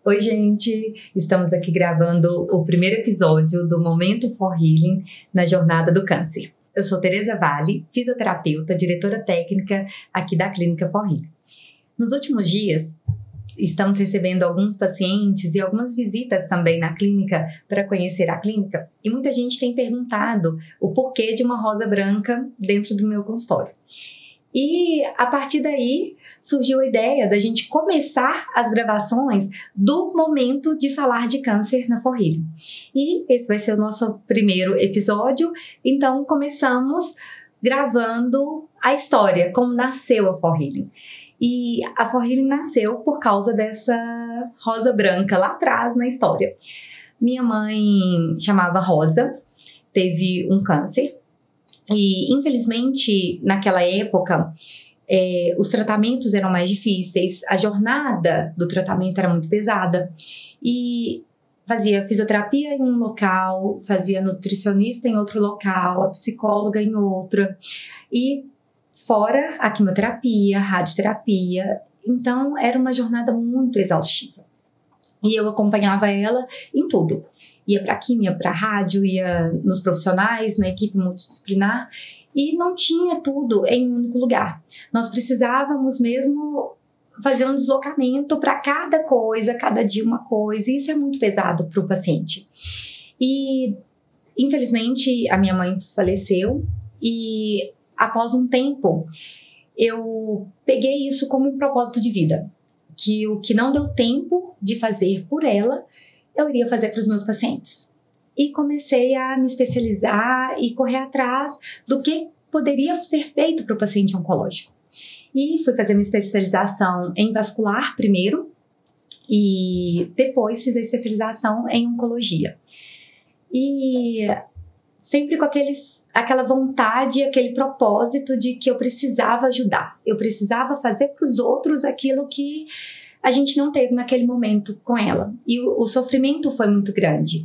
Oi, gente! Estamos aqui gravando o primeiro episódio do Momento for Healing na Jornada do Câncer. Eu sou Tereza Vale, fisioterapeuta, diretora técnica aqui da Clínica For Healing. Nos últimos dias, estamos recebendo alguns pacientes e algumas visitas também na clínica para conhecer a clínica e muita gente tem perguntado o porquê de uma rosa branca dentro do meu consultório. E a partir daí surgiu a ideia da gente começar as gravações do momento de falar de câncer na For Healing. E esse vai ser o nosso primeiro episódio, então começamos gravando a história, como nasceu a For Healing. E a For Healing nasceu por causa dessa rosa branca lá atrás na história. Minha mãe chamava Rosa, teve um câncer. E, infelizmente, naquela época, os tratamentos eram mais difíceis, a jornada do tratamento era muito pesada e fazia fisioterapia em um local, fazia nutricionista em outro local, a psicóloga em outra e fora a quimioterapia, a radioterapia. Então, era uma jornada muito exaustiva e eu acompanhava ela em tudo. Ia para químia, para rádio, ia nos profissionais, na equipe multidisciplinar e não tinha tudo em um único lugar. Nós precisávamos mesmo fazer um deslocamento para cada coisa, cada dia uma coisa, e isso é muito pesado para o paciente. E, infelizmente, a minha mãe faleceu e, após um tempo, eu peguei isso como um propósito de vida, que o que não deu tempo de fazer por ela, eu iria fazer para os meus pacientes. E comecei a me especializar e correr atrás do que poderia ser feito para o paciente oncológico. E fui fazer minha especialização em vascular primeiro e depois fiz a especialização em oncologia. E sempre com aquela vontade, aquele propósito de que eu precisava ajudar. Eu precisava fazer para os outros aquilo que a gente não teve naquele momento com ela. E o sofrimento foi muito grande.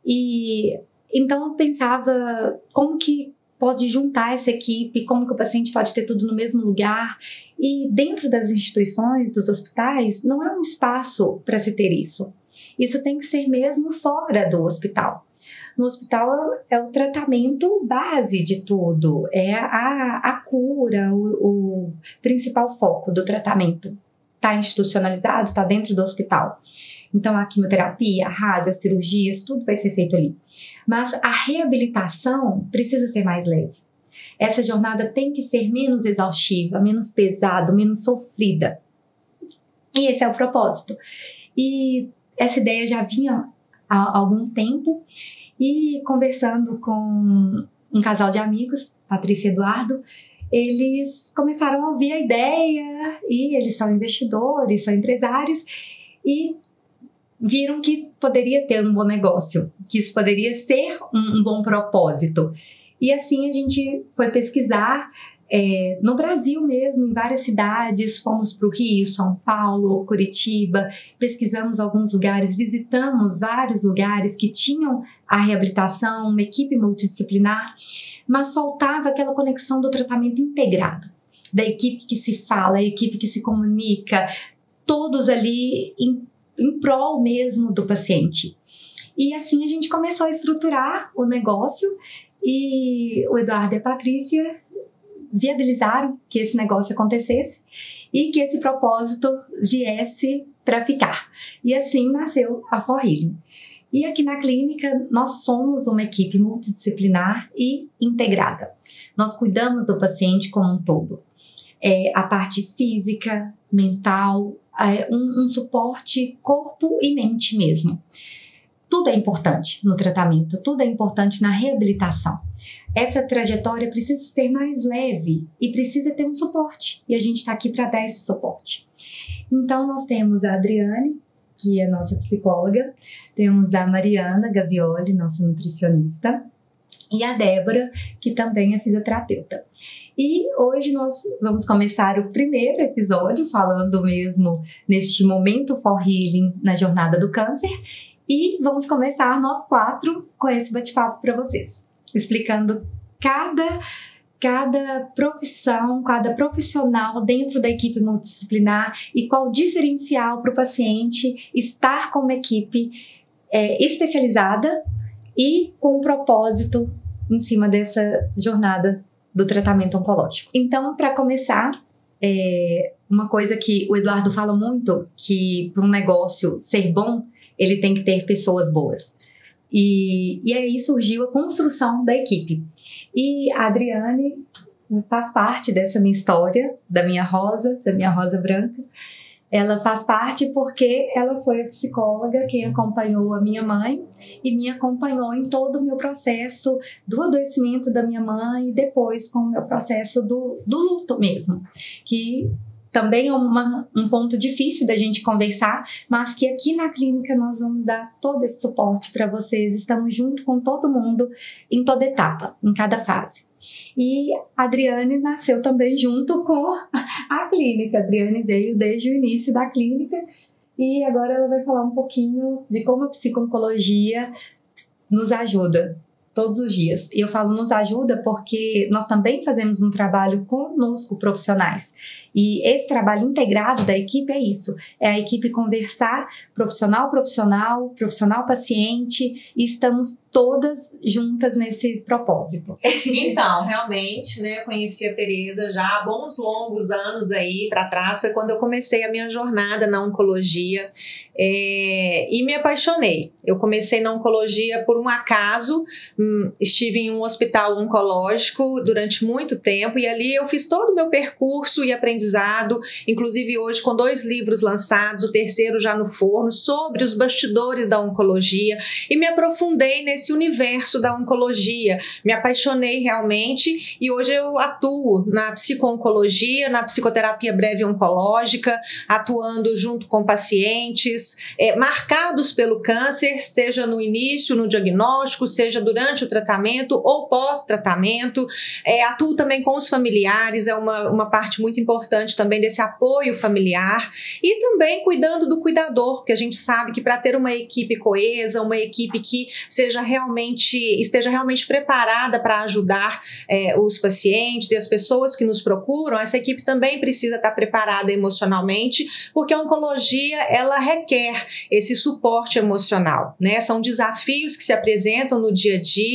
E então eu pensava como que pode juntar essa equipe, como que o paciente pode ter tudo no mesmo lugar. E dentro das instituições, dos hospitais, não é um espaço para se ter isso. Isso tem que ser mesmo fora do hospital. No hospital é o tratamento base de tudo, é a cura, o principal foco do tratamento. Está institucionalizado, está dentro do hospital. Então, a quimioterapia, a rádio, as cirurgias, tudo vai ser feito ali. Mas a reabilitação precisa ser mais leve. Essa jornada tem que ser menos exaustiva, menos pesada, menos sofrida. E esse é o propósito. E essa ideia já vinha há algum tempo. E conversando com um casal de amigos, Patrícia e Eduardo, eles começaram a ouvir a ideia e eles são investidores, são empresários e viram que poderia ter um bom negócio, que isso poderia ser um bom propósito. E assim a gente foi pesquisar no Brasil mesmo, em várias cidades, fomos para o Rio, São Paulo, Curitiba, pesquisamos alguns lugares, visitamos vários lugares que tinham a reabilitação, uma equipe multidisciplinar, mas faltava aquela conexão do tratamento integrado, da equipe que se fala, a equipe que se comunica, todos ali em prol mesmo do paciente. E assim a gente começou a estruturar o negócio e o Eduardo e a Patrícia viabilizaram que esse negócio acontecesse e que esse propósito viesse para ficar. E assim nasceu a For Healing. E aqui na clínica nós somos uma equipe multidisciplinar e integrada. Nós cuidamos do paciente como um todo. A parte física, mental, um suporte corpo e mente mesmo. Tudo é importante no tratamento, tudo é importante na reabilitação. Essa trajetória precisa ser mais leve e precisa ter um suporte. E a gente está aqui para dar esse suporte. Então, nós temos a Adriane, que é nossa psicóloga, temos a Mariana Gavioli, nossa nutricionista, e a Débora, que também é fisioterapeuta. E hoje nós vamos começar o primeiro episódio falando mesmo neste momento for healing na jornada do câncer e vamos começar nós quatro com esse bate-papo para vocês, explicando cada cada profissão, cada profissional dentro da equipe multidisciplinar e qual o diferencial para o paciente estar com uma equipe especializada e com um propósito em cima dessa jornada do tratamento oncológico. Então, para começar, uma coisa que o Eduardo fala muito, que para um negócio ser bom, ele tem que ter pessoas boas. E aí surgiu a construção da equipe. E a Adriane faz parte dessa minha história, da minha rosa branca. Ela faz parte porque ela foi a psicóloga quem acompanhou a minha mãe e me acompanhou em todo o meu processo do adoecimento da minha mãe e depois com o meu processo do luto mesmo, que também é um ponto difícil da gente conversar, mas que aqui na clínica nós vamos dar todo esse suporte para vocês. Estamos junto com todo mundo em toda etapa, em cada fase. E a Adriane nasceu também junto com a clínica. A Adriane veio desde o início da clínica e agora ela vai falar um pouquinho de como a psico-oncologia nos ajuda todos os dias. E eu falo nos ajuda porque nós também fazemos um trabalho conosco, profissionais. E esse trabalho integrado da equipe é isso. É a equipe conversar profissional-paciente e estamos todas juntas nesse propósito. Então, realmente, né, eu conheci a Tereza já há bons longos anos aí para trás. Foi quando eu comecei a minha jornada na oncologia e me apaixonei. Eu comecei na oncologia por um acaso. Estive em um hospital oncológico durante muito tempo e ali eu fiz todo o meu percurso e aprendizado, inclusive hoje com 2 livros lançados, o terceiro já no forno, sobre os bastidores da oncologia, e me aprofundei nesse universo da oncologia, me apaixonei realmente e hoje eu atuo na psico-oncologia, na psicoterapia breve oncológica, atuando junto com pacientes marcados pelo câncer, seja no início, no diagnóstico, seja durante o tratamento ou pós-tratamento. Atuo também com os familiares, é uma parte muito importante também desse apoio familiar, e também cuidando do cuidador, porque a gente sabe que para ter uma equipe coesa, uma equipe que esteja realmente preparada para ajudar os pacientes e as pessoas que nos procuram, essa equipe também precisa estar preparada emocionalmente, porque a oncologia ela requer esse suporte emocional, né? São desafios que se apresentam no dia a dia,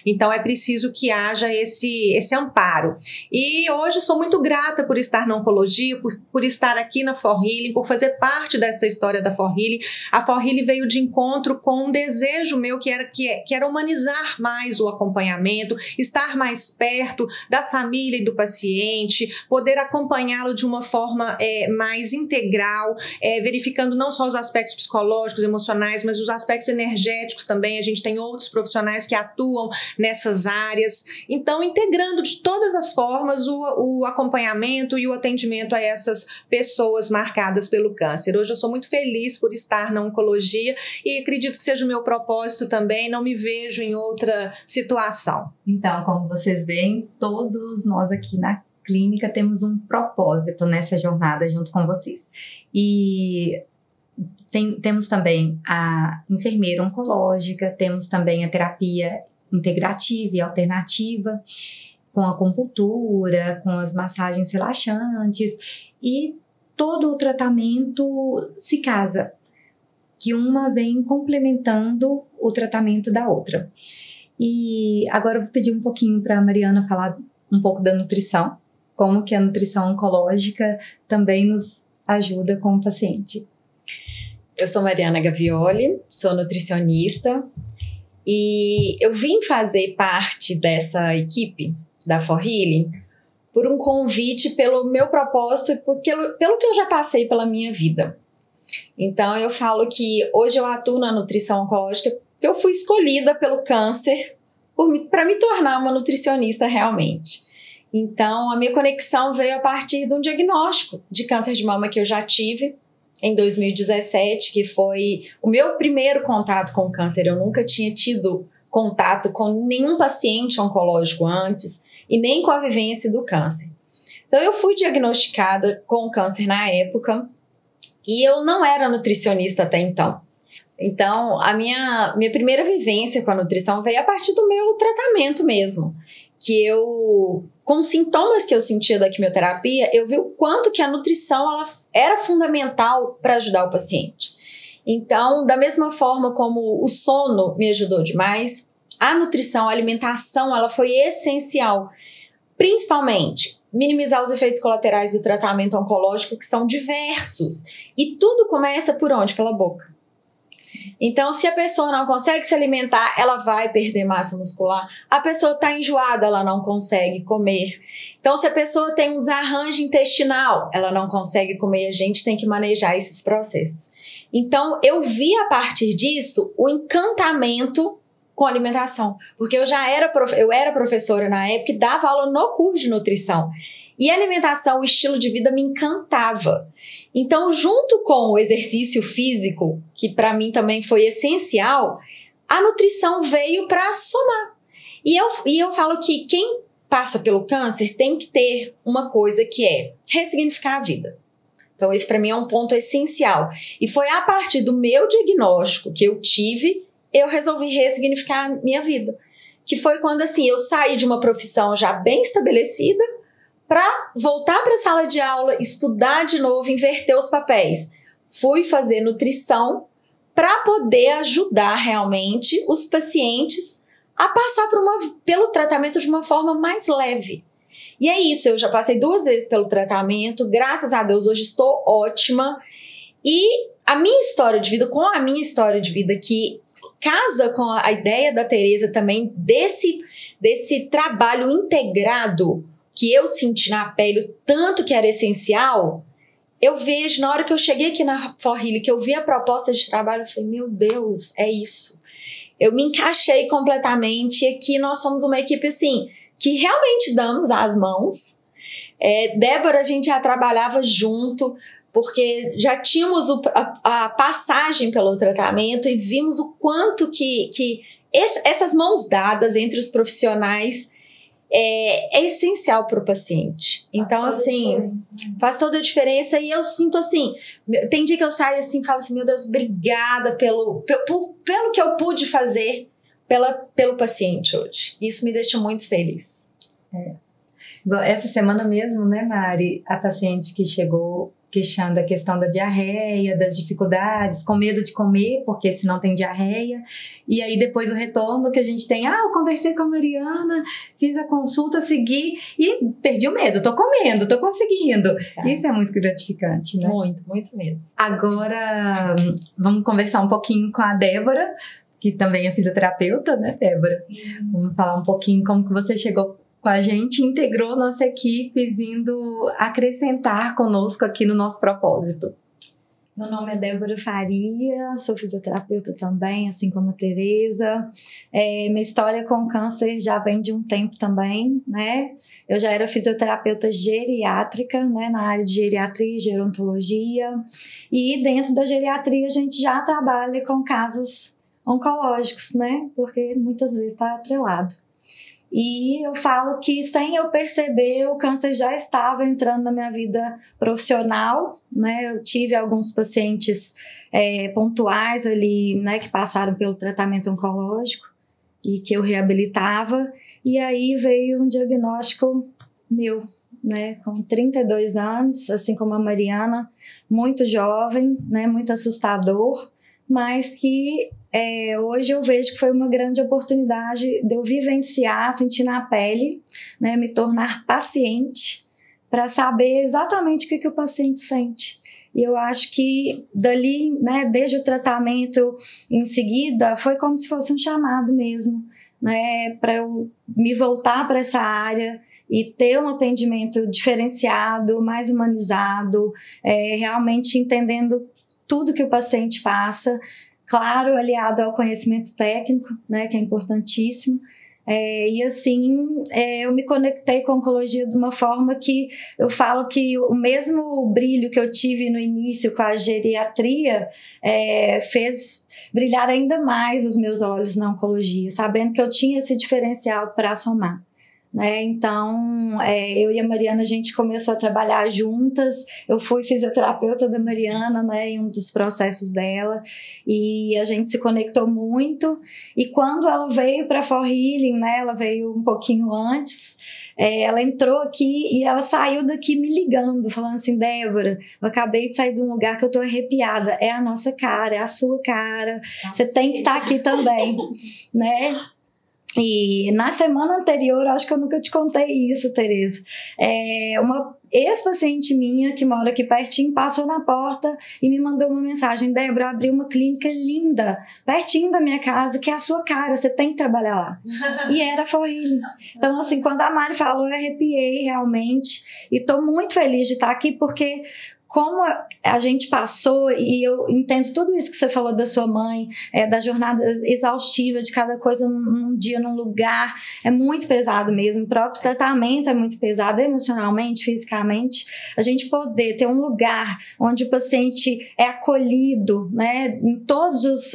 então é preciso que haja esse amparo. E hoje sou muito grata por estar na oncologia, por estar aqui na For Healing, por fazer parte dessa história da For Healing. A For Healing veio de encontro com um desejo meu que era humanizar mais o acompanhamento, estar mais perto da família e do paciente, poder acompanhá-lo de uma forma mais integral, verificando não só os aspectos psicológicos, emocionais, mas os aspectos energéticos também. A gente tem outros profissionais que atuam nessas áreas, então integrando de todas as formas o acompanhamento e o atendimento a essas pessoas marcadas pelo câncer. Hoje eu sou muito feliz por estar na oncologia e acredito que seja o meu propósito também, não me vejo em outra situação. Então, como vocês veem, todos nós aqui na clínica temos um propósito nessa jornada junto com vocês. E temos também a enfermeira oncológica, temos também a terapia integrativa e alternativa, com a acupuntura, com as massagens relaxantes, e todo o tratamento se casa, que uma vem complementando o tratamento da outra. E agora eu vou pedir um pouquinho para a Mariana falar um pouco da nutrição, como que a nutrição oncológica também nos ajuda com o paciente. Eu sou Mariana Gavioli, sou nutricionista e eu vim fazer parte dessa equipe da For Healing por um convite pelo meu propósito e pelo que eu já passei pela minha vida. Então eu falo que hoje eu atuo na nutrição oncológica porque eu fui escolhida pelo câncer para me tornar uma nutricionista realmente. Então a minha conexão veio a partir de um diagnóstico de câncer de mama que eu já tive em 2017, que foi o meu primeiro contato com câncer. Eu nunca tinha tido contato com nenhum paciente oncológico antes e nem com a vivência do câncer. Então eu fui diagnosticada com câncer na época e eu não era nutricionista até então. Então a minha primeira vivência com a nutrição veio a partir do meu tratamento mesmo, que com os sintomas que eu sentia da quimioterapia, eu vi o quanto que a nutrição ela era fundamental para ajudar o paciente. Então, da mesma forma como o sono me ajudou demais, a nutrição, a alimentação, ela foi essencial. Principalmente, minimizar os efeitos colaterais do tratamento oncológico, que são diversos. E tudo começa por onde? Pela boca. Então, se a pessoa não consegue se alimentar, ela vai perder massa muscular. A pessoa está enjoada, ela não consegue comer. Então, se a pessoa tem um desarranjo intestinal, ela não consegue comer. A gente tem que manejar esses processos. Então, eu vi a partir disso o encantamento com a alimentação. Porque eu era professora na época e dava aula no curso de nutrição. E a alimentação, o estilo de vida me encantava. Então, junto com o exercício físico, que para mim também foi essencial, a nutrição veio para somar. E eu falo que quem passa pelo câncer tem que ter uma coisa que é ressignificar a vida. Então, esse para mim é um ponto essencial. E foi a partir do meu diagnóstico que eu tive, eu resolvi ressignificar a minha vida. Que foi quando, assim, eu saí de uma profissão já bem estabelecida para voltar para a sala de aula, estudar de novo, inverter os papéis. Fui fazer nutrição para poder ajudar realmente os pacientes a passar pelo tratamento de uma forma mais leve. E é isso, eu já passei 2 vezes pelo tratamento, graças a Deus hoje estou ótima. E a minha história de vida, com a minha história de vida que casa com a ideia da Tereza também desse trabalho integrado que eu senti na pele, o tanto que era essencial, eu vejo, na hora que eu cheguei aqui na For Healing, que eu vi a proposta de trabalho, eu falei, meu Deus, é isso. Eu me encaixei completamente e aqui nós somos uma equipe, assim, que realmente damos as mãos. Débora, a gente já trabalhava junto, porque já tínhamos a passagem pelo tratamento e vimos o quanto que essas mãos dadas entre os profissionais é essencial para o paciente. Então, assim, faz toda a diferença e eu sinto assim, tem dia que eu saio assim e falo assim, meu Deus, obrigada pelo que eu pude fazer pelo paciente hoje. Isso me deixa muito feliz. Essa semana mesmo, né, Mari, a paciente que chegou queixando a questão da diarreia, das dificuldades, com medo de comer, porque senão tem diarreia. E aí depois o retorno que a gente tem, eu conversei com a Mariana, fiz a consulta, segui e perdi o medo, tô comendo, tô conseguindo. Tá. Isso é muito gratificante, né? Muito, muito mesmo. Agora, vamos conversar um pouquinho com a Débora, que também é fisioterapeuta, né, Débora? Vamos falar um pouquinho como que você chegou com a gente, integrou nossa equipe, vindo acrescentar conosco aqui no nosso propósito. Meu nome é Débora Faria, sou fisioterapeuta também, assim como a Tereza. Minha história com o câncer já vem de um tempo também, né? Eu já era fisioterapeuta geriátrica, né? Na área de geriatria e gerontologia. E dentro da geriatria a gente já trabalha com casos oncológicos, né? Porque muitas vezes está atrelado. E eu falo que, sem eu perceber, o câncer já estava entrando na minha vida profissional, né? Eu tive alguns pacientes pontuais ali, né, que passaram pelo tratamento oncológico e que eu reabilitava. E aí veio um diagnóstico meu, né, com 32 anos, assim como a Mariana, muito jovem, né, muito assustador, mas que hoje eu vejo que foi uma grande oportunidade de eu vivenciar, sentir na pele, né, me tornar paciente para saber exatamente o que o paciente sente. E eu acho que dali, né, desde o tratamento em seguida, foi como se fosse um chamado mesmo, né, para eu me voltar para essa área e ter um atendimento diferenciado, mais humanizado, realmente entendendo tudo que o paciente passa, claro, aliado ao conhecimento técnico, né, que é importantíssimo. E assim, eu me conectei com a oncologia de uma forma que eu falo que o mesmo brilho que eu tive no início com a geriatria fez brilhar ainda mais os meus olhos na oncologia, sabendo que eu tinha esse diferencial para somar, né? Então, eu e a Mariana, a gente começou a trabalhar juntas. Eu fui fisioterapeuta da Mariana, né, em um dos processos dela, e a gente se conectou muito. E quando ela veio para For Healing, né, ela veio um pouquinho antes, ela entrou aqui e ela saiu daqui me ligando, falando assim: Débora, eu acabei de sair de um lugar que eu tô arrepiada, é a nossa cara, é a sua cara, você tem que estar aqui também, né? E na semana anterior, acho que eu nunca te contei isso, Tereza, uma ex-paciente minha que mora aqui pertinho passou na porta e me mandou uma mensagem: Débora, abri uma clínica linda pertinho da minha casa, que é a sua cara, você tem que trabalhar lá. E era For Healing. Então, assim, quando a Mari falou, eu arrepiei realmente, e tô muito feliz de estar aqui, porque como a gente passou, e eu entendo tudo isso que você falou da sua mãe, da jornada exaustiva de cada coisa num dia, num lugar, é muito pesado mesmo. O próprio tratamento é muito pesado, emocionalmente, fisicamente. A gente poder ter um lugar onde o paciente é acolhido, né, em todos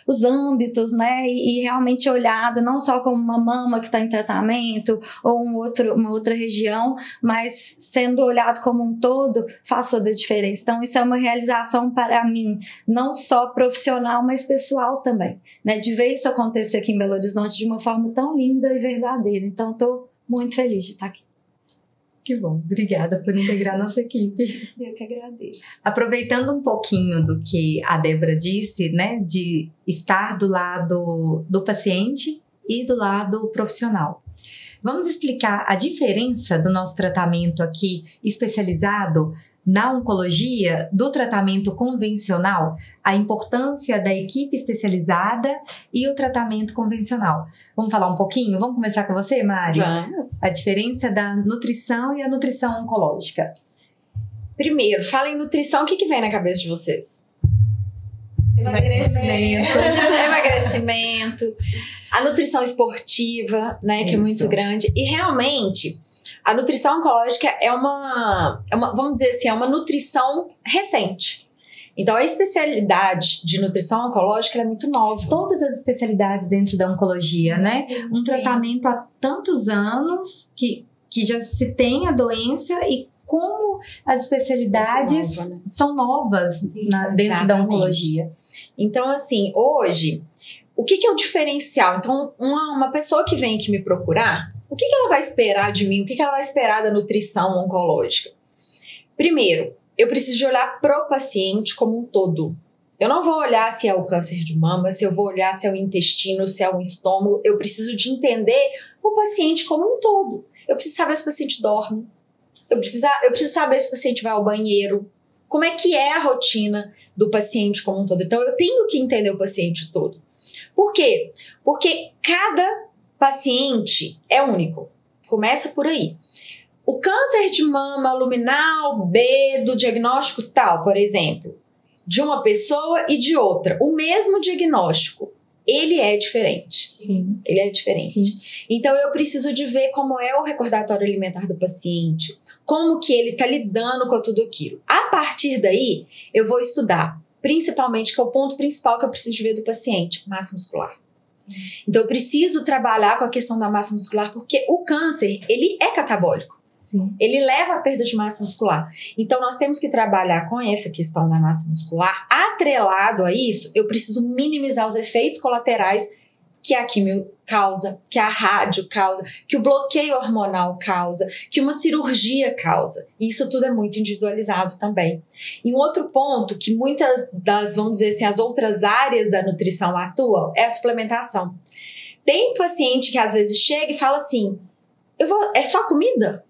os âmbitos, né, e realmente olhado não só como uma mama que está em tratamento ou uma outra região, mas sendo olhado como um todo, faz toda a diferença. Então, isso é uma realização para mim, não só profissional, mas pessoal também, né, de ver isso acontecer aqui em Belo Horizonte de uma forma tão linda e verdadeira. Então, estou muito feliz de estar aqui. Que bom, obrigada por integrar a nossa equipe. Eu que agradeço. Aproveitando um pouquinho do que a Débora disse, né, de estar do lado do paciente e do lado profissional. Vamos explicar a diferença do nosso tratamento aqui especializado na oncologia do tratamento convencional, a importância da equipe especializada e o tratamento convencional. Vamos falar um pouquinho? Vamos começar com você, Mari? Vamos. A diferença da nutrição e a nutrição oncológica. Primeiro, fala em nutrição, o que vem na cabeça de vocês? Emagrecimento, a nutrição esportiva, né, que é muito grande. E realmente, a nutrição oncológica é uma, vamos dizer assim, é uma nutrição recente. Então, a especialidade de nutrição oncológica é muito nova. Todas as especialidades dentro da oncologia, né? Um tratamento há tantos anos que já se tem a doença, e como as especialidades nova, né? São novas dentro da oncologia. Então, assim, hoje, o que é o diferencial? Então, uma pessoa que vem aqui me procurar, o que ela vai esperar de mim? O que ela vai esperar da nutrição oncológica? Primeiro, eu preciso de olhar pro paciente como um todo. Eu não vou olhar se é o câncer de mama, se eu vou olhar se é o intestino, se é o estômago. Eu preciso de entender o paciente como um todo. Eu preciso saber se o paciente dorme. Eu preciso saber se o paciente vai ao banheiro. Como é que é a rotina do paciente como um todo. Então, eu tenho que entender o paciente todo. Por quê? Porque cada paciente é único. Começa por aí. O câncer de mama luminal B do diagnóstico tal, por exemplo, de uma pessoa e de outra, o mesmo diagnóstico, ele é diferente. Sim. Ele é diferente. Sim. Então, eu preciso de ver como é o recordatório alimentar do paciente, como que ele está lidando com tudo aquilo. A partir daí, eu vou estudar, principalmente, que é o ponto principal que eu preciso de ver do paciente, massa muscular. Sim. Então, eu preciso trabalhar com a questão da massa muscular, porque o câncer, ele é catabólico. Sim. Ele leva à perda de massa muscular. Então, nós temos que trabalhar com essa questão da massa muscular. Atrelado a isso, eu preciso minimizar os efeitos colaterais que a quimio causa, que a rádio causa, que o bloqueio hormonal causa, que uma cirurgia causa. E isso tudo é muito individualizado também. E um outro ponto que muitas das, vamos dizer assim, as outras áreas da nutrição atuam é a suplementação. Tem paciente que às vezes chega e fala assim, é só comida?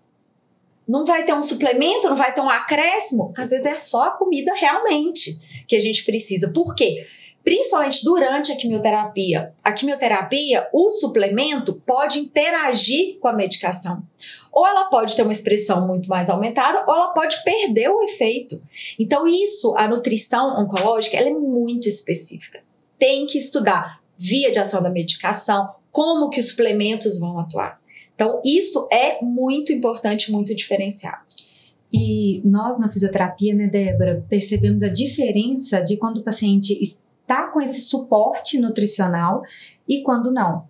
Não vai ter um suplemento, não vai ter um acréscimo? Às vezes é só a comida realmente que a gente precisa. Por quê? Principalmente durante a quimioterapia. A quimioterapia, o suplemento pode interagir com a medicação. Ou ela pode ter uma expressão muito mais aumentada, ou ela pode perder o efeito. Então isso, a nutrição oncológica, ela é muito específica. Tem que estudar via de ação da medicação, como que os suplementos vão atuar. Então, isso é muito importante, muito diferenciado. E nós, na fisioterapia, né, Débora, percebemos a diferença de quando o paciente tá com esse suporte nutricional e quando não.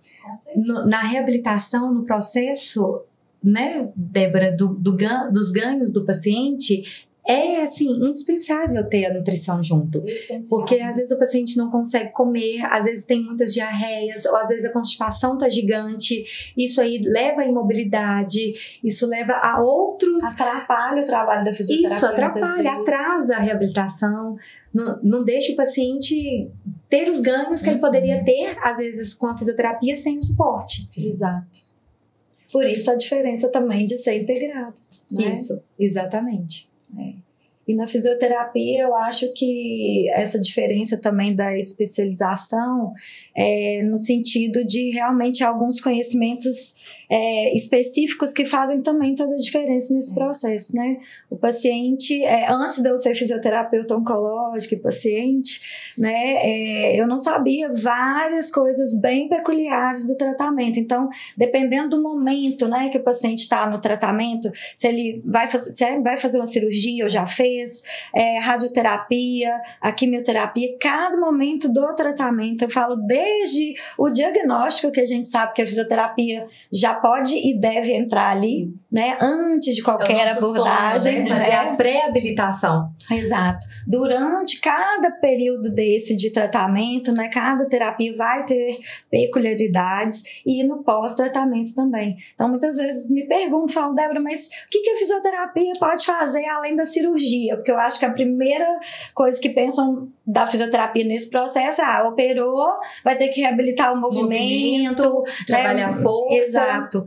Na reabilitação, no processo, né, Débora, dos ganhos do paciente, é, assim, indispensável ter a nutrição junto. Porque às vezes o paciente não consegue comer, às vezes tem muitas diarreias, ou às vezes a constipação tá gigante. Isso aí leva à imobilidade, isso leva a outros... Atrapalha o trabalho da fisioterapia. Isso, atrapalha, atrasa a reabilitação, não deixa o paciente ter os ganhos que ele poderia ter, às vezes, com a fisioterapia sem o suporte. Exato. Por isso a diferença também de ser integrado. Né? Isso, exatamente. E na fisioterapia eu acho que essa diferença também da especialização é no sentido de realmente alguns conhecimentos específicos que fazem também toda a diferença nesse processo, né? O paciente, antes de eu ser fisioterapeuta oncológica e paciente, né, eu não sabia várias coisas bem peculiares do tratamento. Então, dependendo do momento, né, que o paciente está no tratamento, se ele vai fazer uma cirurgia ou já fez, radioterapia, a quimioterapia, cada momento do tratamento, eu falo desde o diagnóstico, que a gente sabe que a fisioterapia já pode e deve entrar ali, né, antes de qualquer abordagem, sonho, né? A pré-habilitação. Exato. Durante cada período desse de tratamento, né, cada terapia vai ter peculiaridades e no pós-tratamento também. Então, muitas vezes me perguntam, falam, Débora, mas o que a fisioterapia pode fazer além da cirurgia? Porque eu acho que a primeira coisa que pensam da fisioterapia nesse processo é, operou, vai ter que reabilitar o movimento, trabalhar a força. Exato.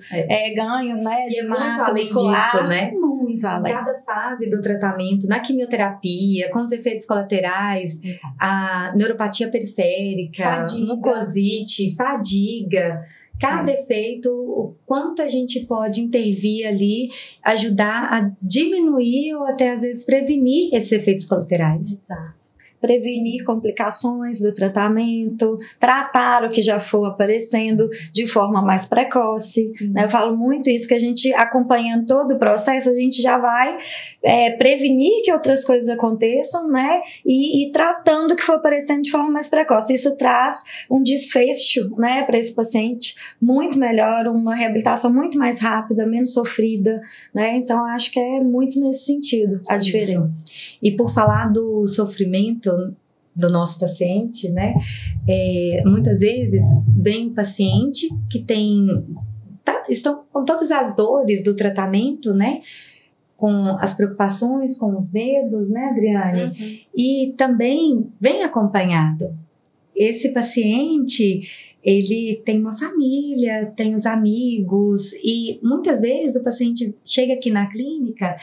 Ganho, né, de massa muscular. Disso, né? Muito além. Cada fase do tratamento, na quimioterapia, com os efeitos colaterais, a neuropatia periférica, mucosite, fadiga, cada efeito, o quanto a gente pode intervir ali, ajudar a diminuir ou até às vezes prevenir esses efeitos colaterais. Exato. Prevenir complicações do tratamento, tratar o que já for aparecendo de forma mais precoce. Né? Eu falo muito isso, que a gente, acompanhando todo o processo, a gente já vai prevenir que outras coisas aconteçam, né? E tratando o que for aparecendo de forma mais precoce. Isso traz um desfecho, né, para esse paciente muito melhor, uma reabilitação muito mais rápida, menos sofrida, né? Então, acho que é muito nesse sentido a diferença. E por falar do sofrimento do nosso paciente, né? Muitas vezes vem um paciente que estão com todas as dores do tratamento, né? Com as preocupações, com os medos, né, Adriane? Uhum. E também vem acompanhado. Esse paciente, ele tem uma família, tem os amigos e muitas vezes o paciente chega aqui na clínica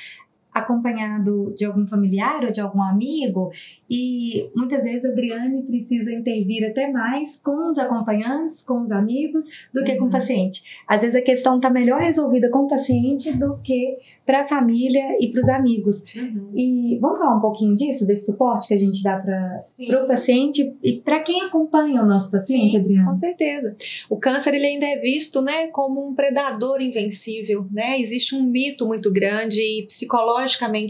acompanhado de algum familiar ou de algum amigo e muitas vezes a Adriane precisa intervir até mais com os acompanhantes, com os amigos, do que com o paciente. Às vezes a questão está melhor resolvida com o paciente do que para a família e para os amigos. E vamos falar um pouquinho disso, desse suporte que a gente dá para o paciente e para quem acompanha o nosso paciente, Adriane? Com certeza. O câncer, ele ainda é visto, né, como um predador invencível, né? Existe um mito muito grande e psicologicamente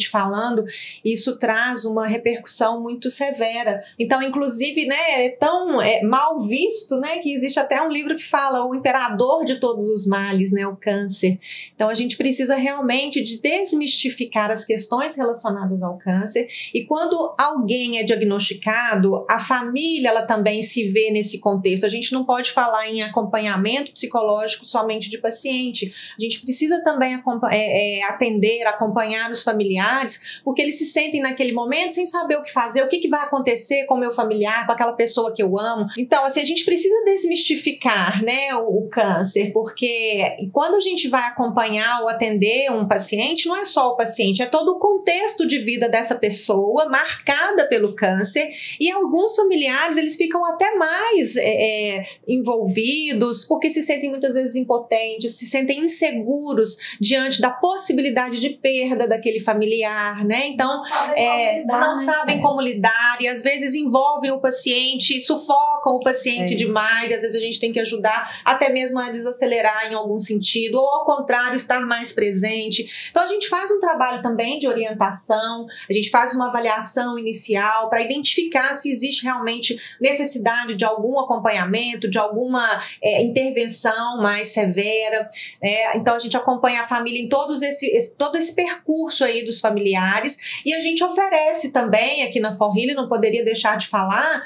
falando, isso traz uma repercussão muito severa. Então, inclusive, né, é tão mal visto, né, que existe até um livro que fala o imperador de todos os males, né, o câncer. Então, a gente precisa realmente de desmistificar as questões relacionadas ao câncer e quando alguém é diagnosticado, a família, ela também se vê nesse contexto. A gente não pode falar em acompanhamento psicológico somente de paciente. A gente precisa também atender, acompanhar os familiares, porque eles se sentem naquele momento sem saber o que fazer, o que vai acontecer com o meu familiar, com aquela pessoa que eu amo. Então, assim, a gente precisa desmistificar, né, o câncer, porque quando a gente vai acompanhar ou atender um paciente, não é só o paciente, é todo o contexto de vida dessa pessoa marcada pelo câncer e alguns familiares, eles ficam até mais envolvidos, porque se sentem muitas vezes impotentes, se sentem inseguros diante da possibilidade de perda daquele daquele familiar, né? Então, não sabem né? como lidar, e às vezes envolvem o paciente, sufocam o paciente demais, e às vezes a gente tem que ajudar até mesmo a desacelerar em algum sentido, ou ao contrário, estar mais presente. Então a gente faz um trabalho também de orientação, a gente faz uma avaliação inicial para identificar se existe realmente necessidade de algum acompanhamento, de alguma intervenção mais severa, né? Então a gente acompanha a família em todo esse percurso aí dos familiares, e a gente oferece também aqui na For Healing, não poderia deixar de falar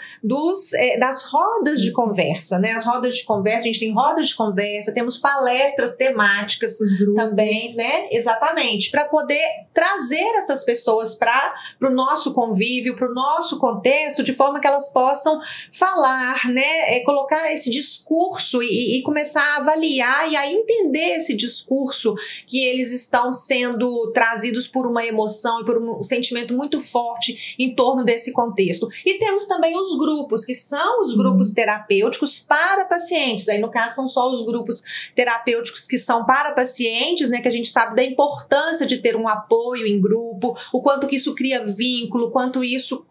das rodas de conversa, né? As rodas de conversa, a gente tem rodas de conversa, temos palestras temáticas também, né? Exatamente, para poder trazer essas pessoas para o nosso convívio, para o nosso contexto, de forma que elas possam falar, né? Colocar esse discurso e começar a avaliar e a entender esse discurso que eles estão sendo trazidos por uma emoção e por um sentimento muito forte em torno desse contexto. E temos também os grupos, que são os grupos terapêuticos para pacientes. Aí, no caso, são só os grupos terapêuticos que são para pacientes, né? Que a gente sabe da importância de ter um apoio em grupo, o quanto que isso cria vínculo, o quanto isso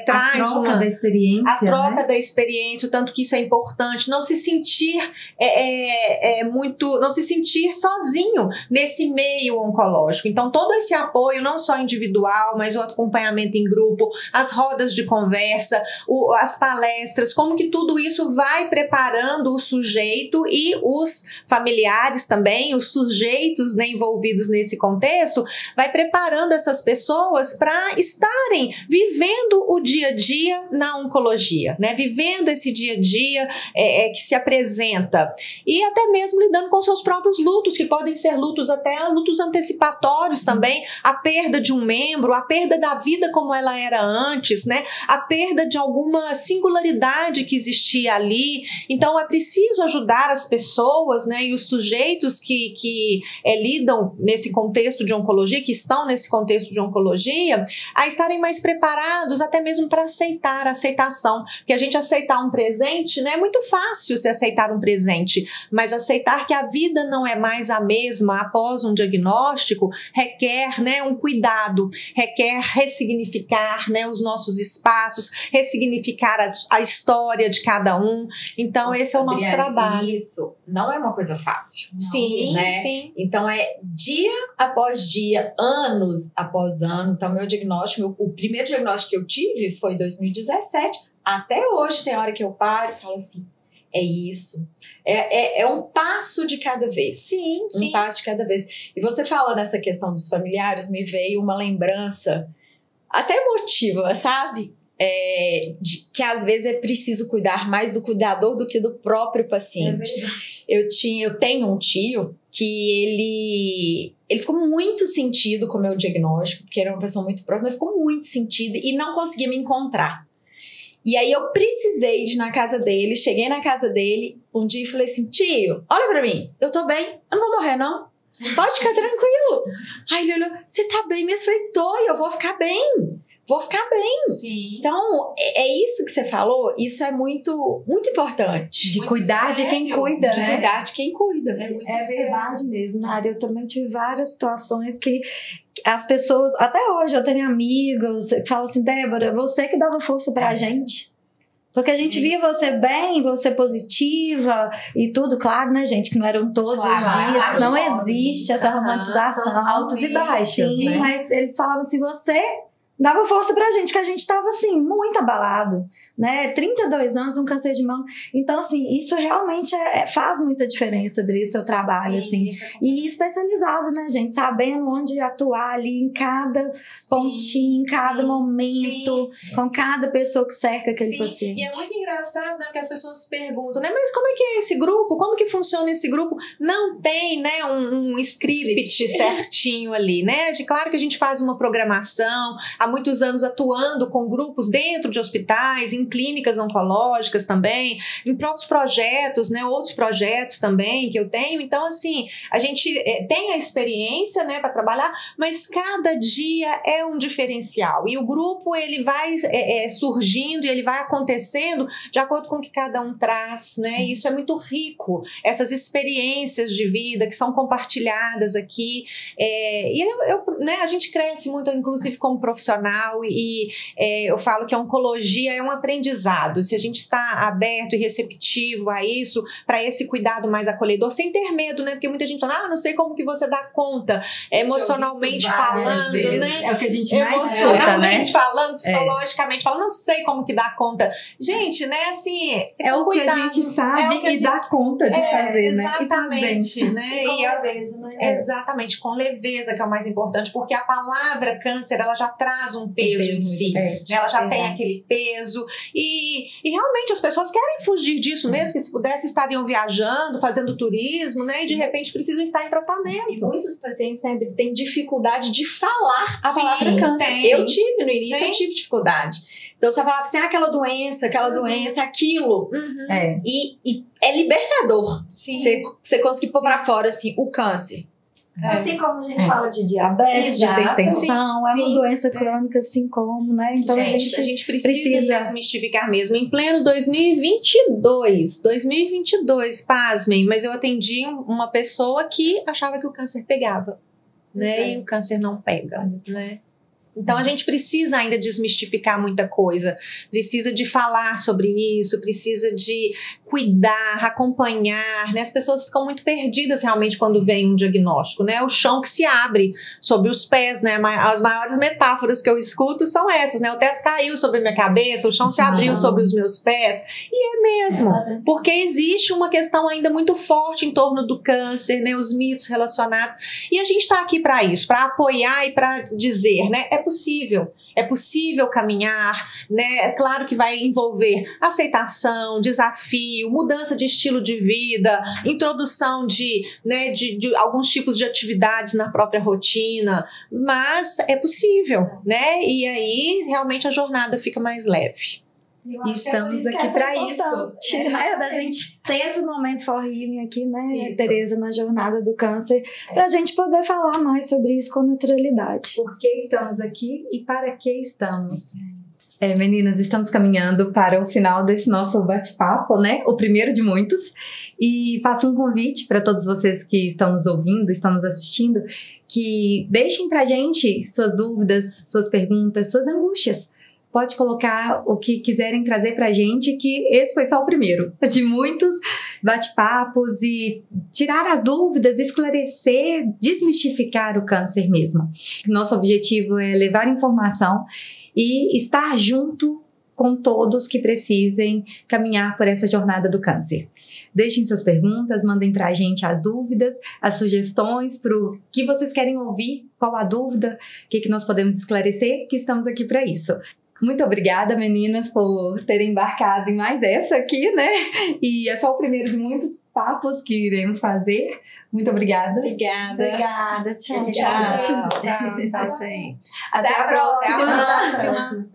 traz a troca da experiência, a troca da experiência, o tanto que isso é importante, não se sentir não se sentir sozinho nesse meio oncológico. Então, todo esse apoio, não só individual, mas o acompanhamento em grupo, as rodas de conversa, as palestras, como que tudo isso vai preparando o sujeito e os familiares também, os sujeitos, né, envolvidos nesse contexto, vai preparando essas pessoas para estarem vivendo o dia a dia na oncologia, né? Vivendo esse dia a dia que se apresenta, e até mesmo lidando com seus próprios lutos, que podem ser lutos antecipatórios também, a perda de um membro, a perda da vida como ela era antes, né? A perda de alguma singularidade que existia ali. Então é preciso ajudar as pessoas, né, e os sujeitos que lidam nesse contexto de oncologia, que estão nesse contexto de oncologia, a estarem mais preparados até mesmo para aceitar a aceitação. Porque a gente aceitar um presente, né, é muito fácil se aceitar um presente, mas aceitar que a vida não é mais a mesma após um diagnóstico requer, né, um cuidado, requer ressignificar, né, os nossos espaços, ressignificar a história de cada um. Então esse é o nosso trabalho. Isso não é uma coisa fácil. Sim, né? sim. Então é dia após dia, anos após ano. Então meu diagnóstico, o primeiro diagnóstico que eu tive foi em 2017. Até hoje tem hora que eu paro e falo assim, é isso. É um passo de cada vez. Sim, sim. Um passo de cada vez. E você falou nessa questão dos familiares, me veio uma lembrança até emotiva, sabe? Que às vezes é preciso cuidar mais do cuidador do que do próprio paciente. Eu tenho um tio que ele ficou muito sentido com o meu diagnóstico, porque era uma pessoa muito próxima, ele ficou muito sentido e não conseguia me encontrar. E aí eu precisei de ir na casa dele, cheguei na casa dele um dia e falei assim, tio, olha pra mim, eu tô bem, eu não vou morrer não, pode ficar tranquilo. Aí ele olhou, você tá bem mesmo? Eu falei, tô, e eu vou ficar bem. Vou ficar bem. Sim. Então, é isso que você falou, isso é muito, muito importante. De muito cuidar sério, de quem cuida, De né? cuidar de quem cuida. É verdade mesmo, Mari. Eu também tive várias situações que as pessoas, até hoje eu tenho amigos que falam assim, Débora, você que dava força pra gente. Porque a gente via você bem, você positiva e tudo, claro, né, gente, que não eram todos os dias, não existe essa romantização. São altos e baixos, sim, né? mas eles falavam assim, você dava força pra gente, que a gente tava assim, muito abalado, né, 32 anos, um câncer de mama, então assim, isso realmente faz muita diferença do seu trabalho, Sim, assim, e especializado, né, gente, sabendo onde atuar ali em cada pontinho, em cada momento, com cada pessoa que cerca aquele paciente. E é muito engraçado, né, que as pessoas perguntam, né, mas como é que é esse grupo? Como que funciona esse grupo? Não tem, né, um script certinho ali, né, claro que a gente faz uma programação, há muitos anos atuando com grupos dentro de hospitais, em clínicas oncológicas também, em próprios projetos, né, outros projetos também que eu tenho. Então, assim, a gente tem a experiência, né, para trabalhar, mas cada dia é um diferencial. E o grupo, ele vai surgindo e ele vai acontecendo de acordo com o que cada um traz, né? E isso é muito rico, essas experiências de vida que são compartilhadas aqui. Né, a gente cresce muito, inclusive, como profissional, e eu falo que a oncologia é um aprendizado. Se a gente está aberto e receptivo a isso, para esse cuidado mais acolhedor, sem ter medo, né? Porque muita gente fala, não sei como que você dá conta, emocionalmente falando, né? É o que a gente mais escuta, né? Falando, psicologicamente falando, não sei como que dá conta. Gente, né, assim, é o cuidado, que a gente sabe e dá conta de fazer, né? Exatamente, né? E com leveza, né? Exatamente, com leveza, que é o mais importante, porque a palavra câncer, ela já traz um peso em si, né? Ela já tem aquele peso, e realmente as pessoas querem fugir disso mesmo, que se pudesse estariam viajando, fazendo turismo, né? E de repente precisam estar em tratamento. E muitos pacientes, né, têm dificuldade de falar a palavra câncer. Eu tive no início, eu tive dificuldade. Então você falava assim, aquela doença, aquilo. E é libertador. Você conseguir pôr pra fora assim, o câncer. Assim como a gente fala de diabetes, de hipertensão, é uma doença crônica, assim como, né? Então a gente precisa desmistificar mesmo. Em pleno 2022, pasmem, mas eu atendi uma pessoa que achava que o câncer pegava, né? E o câncer não pega, né? Então a gente precisa ainda desmistificar muita coisa, precisa de falar sobre isso, precisa de cuidar, acompanhar, né? As pessoas ficam muito perdidas realmente quando vem um diagnóstico, né? O chão que se abre sobre os pés, né? As maiores metáforas que eu escuto são essas, né? O teto caiu sobre a minha cabeça, o chão se abriu sobre os meus pés, e é mesmo, porque existe uma questão ainda muito forte em torno do câncer, né? Os mitos relacionados, e a gente está aqui para isso, para apoiar e para dizer, né? É possível caminhar, né? É claro que vai envolver aceitação, desafio, mudança de estilo de vida, introdução de alguns tipos de atividades na própria rotina, mas é possível, né? E aí realmente a jornada fica mais leve. E estamos aqui para isso. Né? Da gente ter esse momento for healing aqui, né, Tereza, na jornada do câncer, para a gente poder falar mais sobre isso com naturalidade. Por que estamos aqui e para que estamos? Meninas, estamos caminhando para o final desse nosso bate-papo, né? O primeiro de muitos. E faço um convite para todos vocês que estão nos ouvindo, estão nos assistindo, que deixem para a gente suas dúvidas, suas perguntas, suas angústias. Pode colocar o que quiserem trazer pra gente, que esse foi só o primeiro de muitos bate-papos, e tirar as dúvidas, esclarecer, desmistificar o câncer mesmo. Nosso objetivo é levar informação e estar junto com todos que precisem caminhar por essa jornada do câncer. Deixem suas perguntas, mandem pra gente as dúvidas, as sugestões pro que vocês querem ouvir, qual a dúvida, o que nós podemos esclarecer, que estamos aqui para isso. Muito obrigada, meninas, por terem embarcado em mais essa aqui, né? E é só o primeiro de muitos papos que iremos fazer. Muito obrigada. Obrigada. Tchau, gente. Até a próxima.